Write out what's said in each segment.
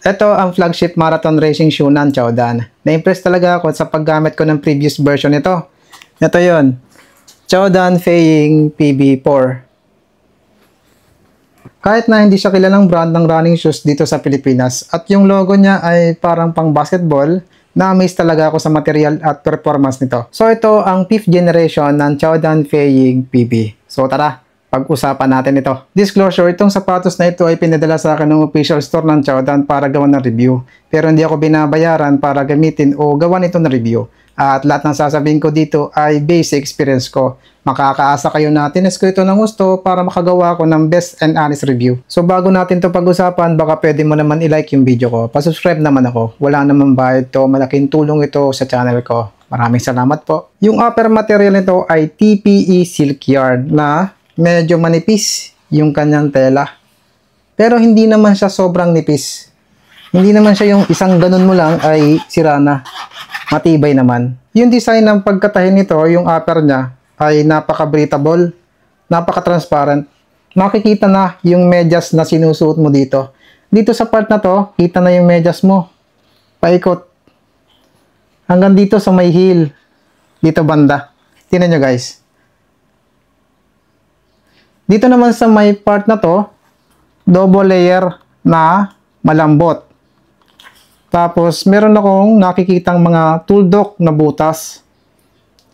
Ito ang flagship marathon racing shoe ng Chaodan. Na-impress talaga ako sa paggamit ko ng previous version nito. Ito yon, Chaodan Feiying PB4. Kahit na hindi siya kilalang brand ng running shoes dito sa Pilipinas at yung logo niya ay parang pang basketball, na-amaze talaga ako sa material at performance nito. So ito ang 5th generation ng Chaodan Feiying PB. So tara, pag-usapan natin ito. Disclosure, itong sapatos na ito ay pinadala sa akin ng official store ng Chaodan para gawan ng review. Pero hindi ako binabayaran para gamitin o gawan ito ng review. At lahat ng sasabihin ko dito ay basic experience ko. Makakaasa kayo na tinis ko ito ng gusto para makagawa ko ng best and honest review. So bago natin ito pag-usapan, baka pwede mo naman i-like yung video ko. Pa-subscribe naman ako. Wala naman bayad to. Malaking tulong ito sa channel ko. Maraming salamat po. Yung upper material nito ay TPE Silk Yarn na medyo manipis yung kanyang tela. Pero hindi naman siya sobrang nipis. Hindi naman siya yung isang ganun mo lang ay sira na. Matibay naman. Yung design ng pagkatahin nito, yung upper niya, ay napaka-breathable, napaka-transparent. Makikita na yung medyas na sinusuot mo dito. Dito sa part na to, kita na yung medyas mo. Paikot. Hanggang dito sa may heel. Dito banda. Tingnan nyo guys. Dito naman sa may part na to, double layer na malambot. Tapos, meron akong nakikitang mga tuldok na butas.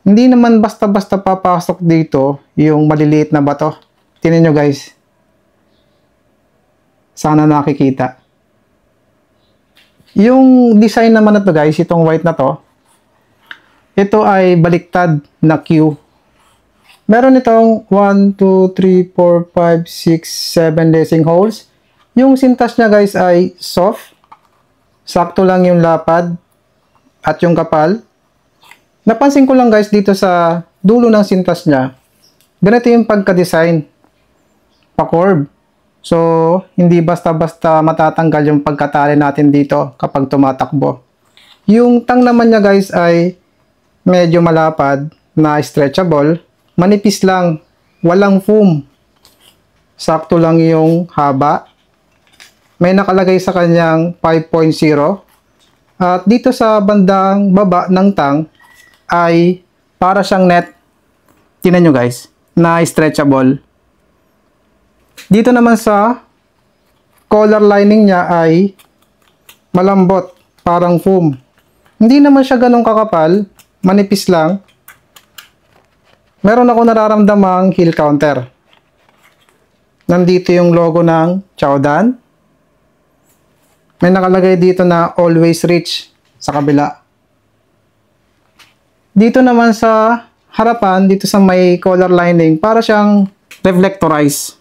Hindi naman basta-basta papasok dito yung maliliit na bato. Tingnan nyo guys. Sana nakikita. Yung design naman na to guys, itong white na to, ito ay baliktad na Q. Meron itong 1, 2, 3, 4, 5, 6, 7 lacing holes. Yung sintas niya guys ay soft. Sakto lang yung lapad at yung kapal. Napansin ko lang guys dito sa dulo ng sintas niya, ganito yung pagka-design. Pa-curve. So, hindi basta-basta matatanggal yung pagkatali natin dito kapag tumatakbo. Yung tang naman niya guys ay medyo malapad na stretchable. Manipis lang, walang foam. Sakto lang yung haba. May nakalagay sa kanyang 5.0. At dito sa bandang baba ng tang ay para siyang net. Tingnan nyo guys, na stretchable. Dito naman sa collar lining niya ay malambot, parang foam. Hindi naman siya ganun kakapal, manipis lang. Meron ako nararamdamang heel counter. Nandito yung logo ng Chaodan. May nakalagay dito na always reach sa kabila. Dito naman sa harapan, dito sa may collar lining, para siyang reflectorize.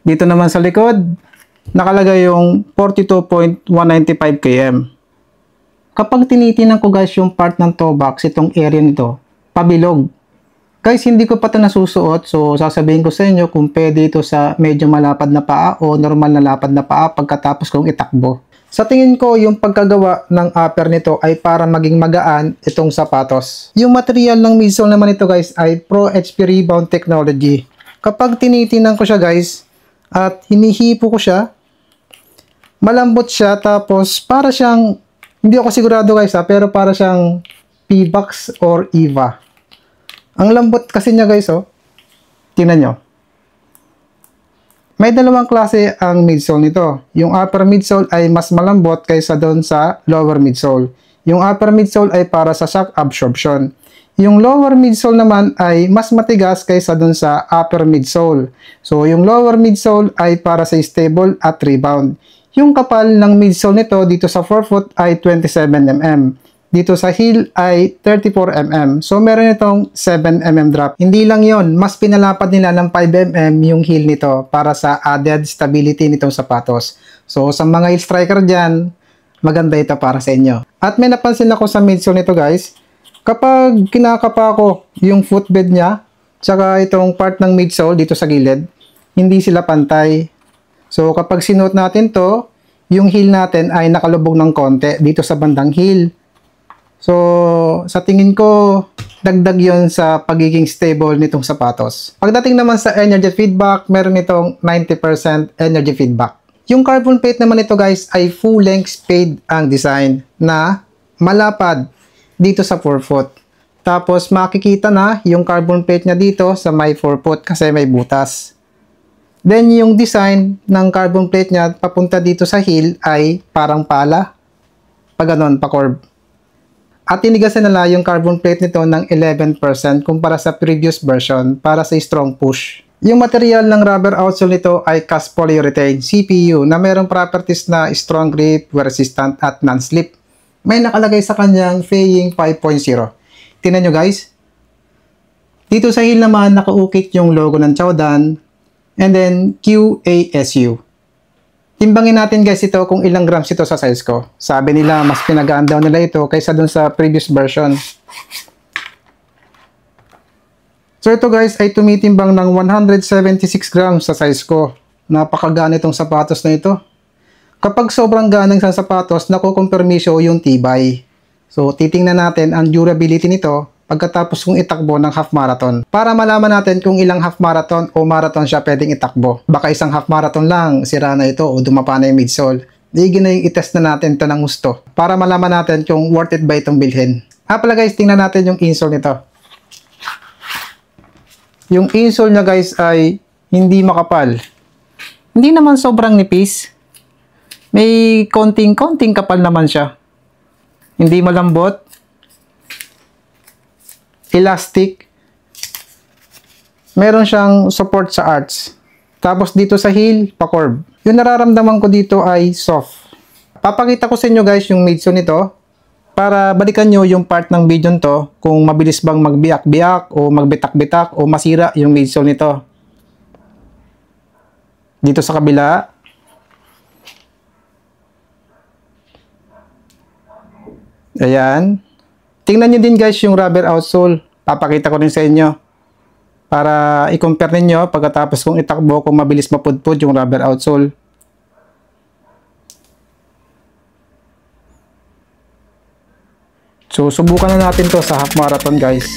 Dito naman sa likod, nakalagay yung 42.195 km. Kapag tinitinan ko guys yung part ng toe box, itong area nito, pabilog. Guys, hindi ko pa ito nasusuot, so sasabihin ko sa inyo kung pwede ito sa medyo malapad na paa o normal na lapad na paa pagkatapos kong itakbo. Sa tingin ko, yung pagkagawa ng upper nito ay para maging magaan itong sapatos. Yung material ng midsole naman ito guys ay Pro HP Rebound Technology. Kapag tinitinan ko siya guys at hinihipo ko siya, malambot siya tapos para siyang, hindi ako sigurado guys pero para siyang P-Box or Eva. Ang lambot kasi niya guys oh. Tingnan nyo. May dalawang klase ang midsole nito. Yung upper midsole ay mas malambot kaysa doon sa lower midsole. Yung upper midsole ay para sa shock absorption. Yung lower midsole naman ay mas matigas kaysa doon sa upper midsole. So yung lower midsole ay para sa stable at rebound. Yung kapal ng midsole nito dito sa forefoot ay 27 mm. Dito sa heel ay 34 mm. So, meron itong 7 mm drop. Hindi lang yon, mas pinalapad nila ng 5 mm yung heel nito para sa added stability nitong sapatos. So, sa mga heel striker dyan, maganda ito para sa inyo. At may napansin ako sa midsole nito guys, kapag kinakapa ko yung footbed niya, tsaka itong part ng midsole dito sa gilid, hindi sila pantay. So, kapag sinuot natin to, yung heel natin ay nakalubog ng konti dito sa bandang heel. So, sa tingin ko, dagdag yon sa pagiging stable nitong sapatos. Pagdating naman sa energy feedback, meron itong 90% energy feedback. Yung carbon plate naman ito guys ay full-length spade ang design na malapad dito sa forefoot. Tapos makikita na yung carbon plate niya dito sa may forefoot kasi may butas. Then yung design ng carbon plate niya papunta dito sa heel ay parang pala. Pa ganon, pa curve. At tinigasan nila yung carbon plate nito ng 11% kumpara sa previous version para sa strong push. Yung material ng rubber outsole nito ay cast polyurethane CPU na mayroong properties na strong grip, wear resistant at non-slip. May nakalagay sa kanyang Feiyin 5.0. Tingnan nyo guys. Dito sa heel naman nakaukit yung logo ng Chaodan and then QASU. Timbangin natin guys ito kung ilang grams ito sa size ko. Sabi nila mas pinagaan daw nila ito kaysa dun sa previous version. So ito guys ay tumitimbang ng 176 grams sa size ko. Napakagaan itong sapatos na ito. Kapag sobrang ganang sa sapatos, nakukompermisyo yung tibay. So titingnan natin ang durability nito pagkatapos kong itakbo ng half marathon. Para malaman natin kung ilang half marathon o marathon siya pwedeng itakbo. Baka isang half marathon lang, sira na ito o dumapa na yung midsole. Di na yung itest na natin ito ng gusto. Para malaman natin kung worth it ba itong bilhin. Pala guys, tingnan natin yung insole nito. Yung insole niya guys ay hindi makapal. Hindi naman sobrang nipis. May konting kapal naman siya. Hindi malambot. Elastic. Meron siyang support sa arch. Tapos dito sa heel, pa-curve. Yung nararamdaman ko dito ay soft. Papakita ko sa inyo guys yung midsole nito para balikan nyo yung part ng video nito kung mabilis bang magbiyak-biyak o magbitak-bitak o masira yung midsole nito. Dito sa kabila. Ayan. Tingnan nyo din guys yung rubber outsole. Papakita ko rin sa inyo. Para i-compare ninyo pagkatapos kong itakbo kung mabilis mapudpud yung rubber outsole. So, subukan na natin to sa half marathon guys.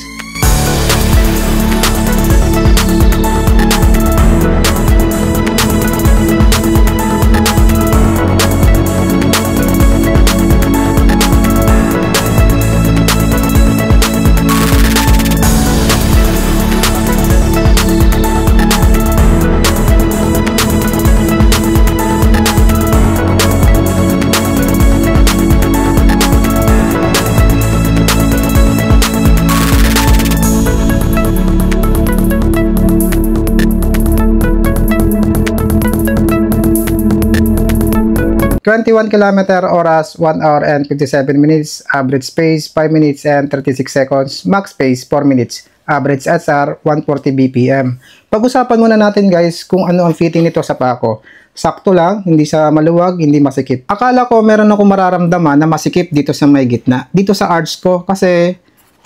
21 km oras, 1 hour and 57 minutes, average pace 5 minutes and 36 seconds, max pace 4 minutes, average SR 140 BPM. Pag-usapan muna natin guys kung ano ang fitting nito sa paa ko. Sakto lang, hindi sa maluwag, hindi masikip. Akala ko meron ako mararamdaman na masikip dito sa may gitna, dito sa arch ko kasi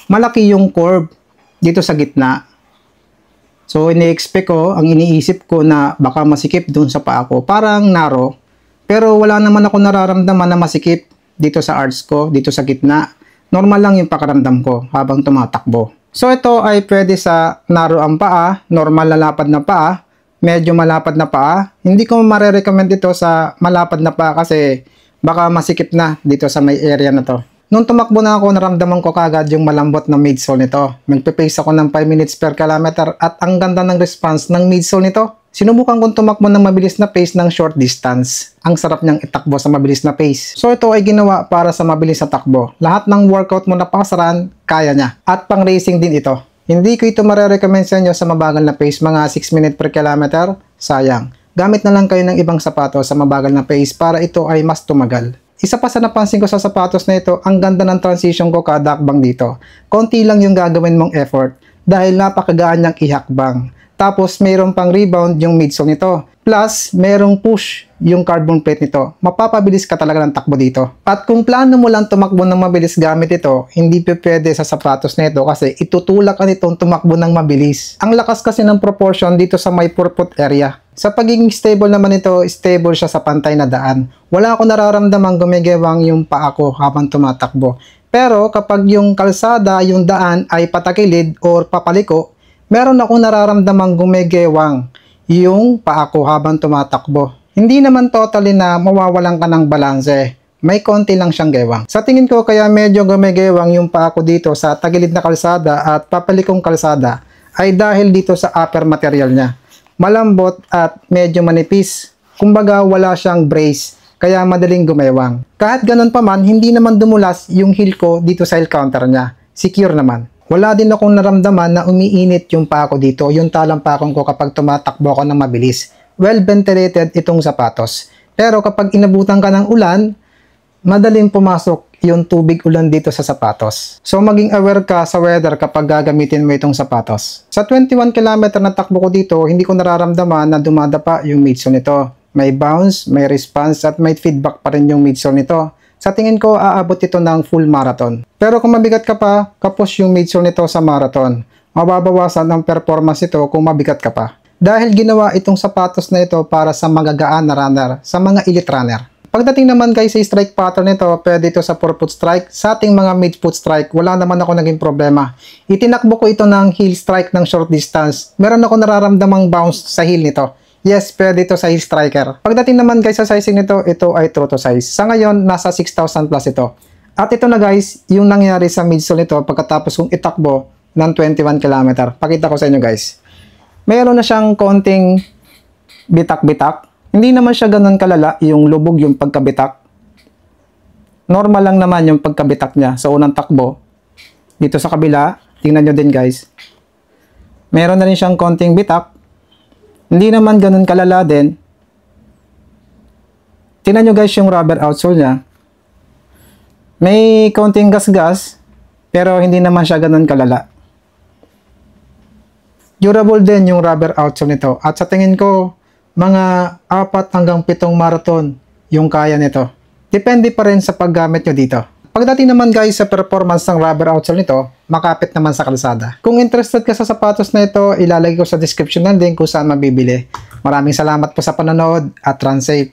malaki yung curve dito sa gitna. So ini-expect ko, ang iniisip ko na baka masikip dun sa paa ko, parang narrow. Pero wala naman ako nararamdaman na masikip dito sa arch ko, dito sa gitna. Normal lang yung pakiramdam ko habang tumatakbo. So ito ay pwede sa narrow ang paa, normal na lapad na paa, medyo malapad na paa. Hindi ko mare-recommend ito sa malapad na paa kasi baka masikip na dito sa may area na to. Nung tumakbo na ako, naramdaman ko kagad yung malambot na midsole nito. Magpe-pace ako ng 5 minutes per kilometer at ang ganda ng response ng midsole nito. Sinubukan kong tumakbo ng mabilis na pace ng short distance. Ang sarap niyang itakbo sa mabilis na pace. So ito ay ginawa para sa mabilis na takbo. Lahat ng workout mo na pasaran, kaya niya. At pang racing din ito. Hindi ko ito mare-recommend sa inyo sa mabagal na pace, mga 6 minutes per kilometer. Sayang. Gamit na lang kayo ng ibang sapatos sa mabagal na pace para ito ay mas tumagal. Isa pa sa napansin ko sa sapatos na ito, ang ganda ng transition ko kada hakbang dito. Konti lang yung gagawin mong effort dahil napakagaan niyang ihakbang. Tapos mayroon pang rebound yung midsole nito. Plus, mayroong push yung carbon plate nito. Mapapabilis ka talaga ng takbo dito. At kung plano mo lang tumakbo ng mabilis gamit ito, hindi pwede sa sapatos na ito kasi itutulak ka nitong tumakbo ng mabilis. Ang lakas kasi ng proportion dito sa may forefoot area. Sa pagiging stable naman ito, stable siya sa pantay na daan. Wala ako nararamdamang gumigewang yung paa ko habang tumatakbo. Pero kapag yung kalsada, yung daan ay patakilid or papaliko, meron akong nararamdamang gumigewang yung paa ko habang tumatakbo. Hindi naman totally na mawawalan ka ng balanse. May konti lang siyang gewang. Sa tingin ko kaya medyo gumigewang yung paa ko dito sa tagilid na kalsada at papalikong kalsada ay dahil dito sa upper material niya. Malambot at medyo manipis. Kumbaga wala siyang brace kaya madaling gumewang. Kahit ganun pa man, hindi naman dumulas yung heel ko dito sa heel counter niya. Secure naman. Wala din akong naramdaman na umiinit yung paa ko dito, yung talampakong ko kapag tumatakbo ako ng mabilis. Well ventilated itong sapatos. Pero kapag inabutan ka ng ulan, madaling pumasok yung tubig ulan dito sa sapatos. So maging aware ka sa weather kapag gagamitin mo itong sapatos. Sa 21 km na takbo ko dito, hindi ko nararamdaman na dumadapa yung midsole nito. May bounce, may response at may feedback pa rin yung midsole nito. Sa tingin ko, aabot ito ng full marathon. Pero kung mabigat ka pa, kapos yung midsole nito sa marathon. Mababawasan ang performance nito kung mabigat ka pa. Dahil ginawa itong sapatos na ito para sa magagaan na runner, sa mga elite runner. Pagdating naman guys sa strike pattern nito, pwede ito sa 4-foot strike. Sa ating mga mid-foot strike, wala naman ako naging problema. Itinakbo ko ito ng heel strike ng short distance. Meron ako nararamdamang bounce sa heel nito. Yes, pwede ito sa heel striker. Pagdating naman guys sa sizing nito, ito ay true to size. Sa ngayon, nasa 6,000 plus ito. At ito na guys, yung nangyari sa midsole nito pagkatapos kong itakbo ng 21 km. Pakita ko sa inyo guys. Mayroon na siyang konting bitak-bitak. Hindi naman siya ganun kalala, yung lubog yung pagkabitak. Normal lang naman yung pagkabitak niya sa unang takbo. Dito sa kabila, tingnan nyo din guys. Meron na rin siyang konting bitak. Hindi naman ganun kalala din. Tingnan nyo guys yung rubber outsole niya. May konting gas-gas, pero hindi naman siya ganun kalala. Durable din yung rubber outsole nito. At sa tingin ko, mga 4 hanggang 7 marathon yung kaya nito. Depende pa rin sa paggamit nyo dito. Pagdating naman guys sa performance ng rubber outsole nito, makapit naman sa kalsada. Kung interested ka sa sapatos na ito, ilalagay ko sa description ng link kung saan mabibili. Maraming salamat po sa panonood at run safe.